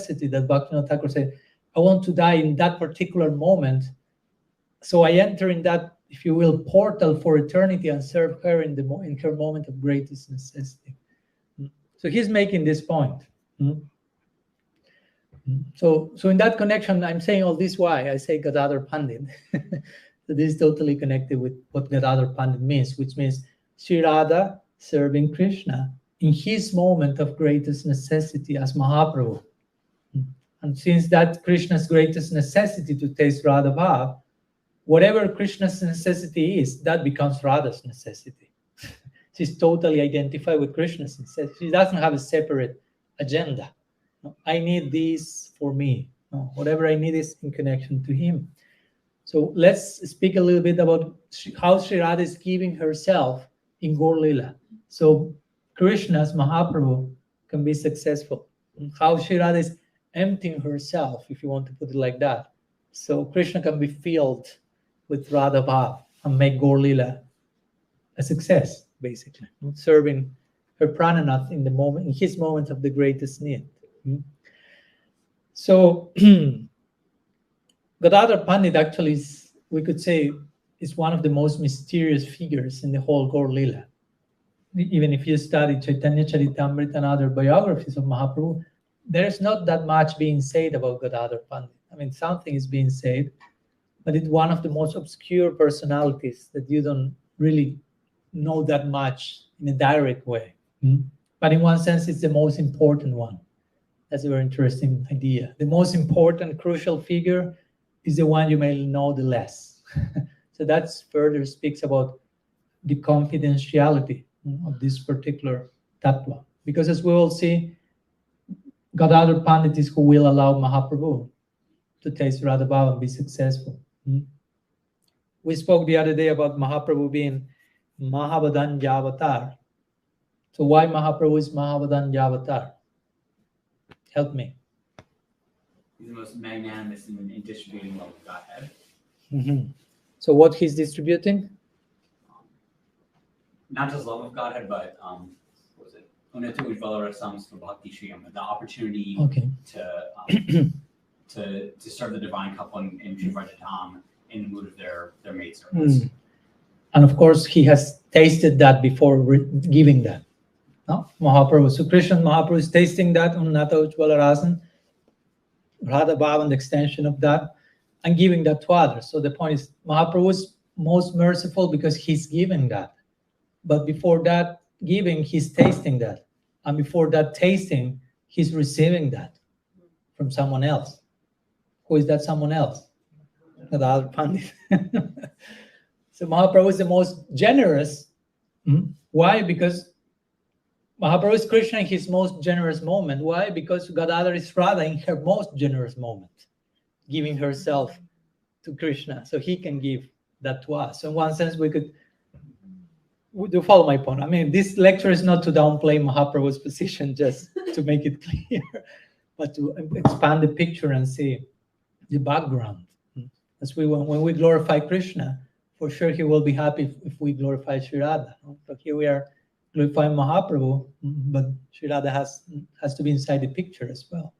that Bhaktivinoda Thakur said, I want to die in that particular moment. So I enter in that, if you will, portal for eternity and serve her in her moment of greatest necessity. So he's making this point. So in that connection, I'm saying all this why I say Gadadhara Pandit. So this is totally connected with what Gadadhara Pandit means, which means Sri Radha serving Krishna in his moment of greatest necessity as Mahaprabhu. And since that Krishna's greatest necessity to taste Radha Bhav, whatever Krishna's necessity is, that becomes Radha's necessity. She's totally identified with Krishna's necessity. She doesn't have a separate agenda. I need this for me. Whatever I need is in connection to him. So let's speak a little bit about how Sri Radha is giving herself in Gaur Lila. So Krishna's Mahaprabhu can be successful. How Sri Radha is emptying herself, if you want to put it like that. So Krishna can be filled with Radha Bhav and make Gaur Lila a success, basically. Serving her prananath in his moment of the greatest need. So Gadadhara Pandit actually is, we could say, is one of the most mysterious figures in the whole Gaur Lila. Even if you study Chaitanya Charitamrita and other biographies of Mahaprabhu, there's not that much being said about Gadadhara Pandit. I mean, something is being said, but it's one of the most obscure personalities that you don't really know that much in a direct way. But in one sense, it's the most important one. That's a very interesting idea. The most important, crucial figure is the one you may know the less. So that further speaks about the confidentiality of this particular tattva. Because as we will see, Gadadhara Pandit is who will allow Mahaprabhu to taste Radha Bhav and be successful. We spoke the other day about Mahaprabhu being Mahavadanya Avatar. So why Mahaprabhu is Mahavadanya Avatar? Help me. He's the most magnanimous in distributing love of Godhead. So what he's distributing? Not just love of Godhead, but what was it? Unnatu Ujvala Rasams for Bhakti Shriyam, the opportunity to serve the divine couple in Shrivajatam in the mood of their maidservants. And of course, he has tasted that before giving that. No? Mahaprabhu. So Krishna Mahaprabhu is tasting that on Nata Ujvala Rasan, Radha Bhav and the extension of that, and giving that to others. So the point is, Mahaprabhu is most merciful because he's giving that. But before that giving, he's tasting that. And before that tasting, he's receiving that from someone else. Who is that someone else? Gadadhara Pandit. So Mahaprabhu is the most generous. Why? Because Mahaprabhu is Krishna in his most generous moment. Why? Because Gadadhara is Radha in her most generous moment, giving herself to Krishna, so he can give that to us. So in one sense, we do follow my point. I mean, this lecture is not to downplay Mahaprabhu's position, just to make it clear, but to expand the picture and see the background. As when we glorify Krishna, for sure he will be happy if we glorify Sri Radha. But here we are glorifying Mahaprabhu, but Sri Radha has to be inside the picture as well.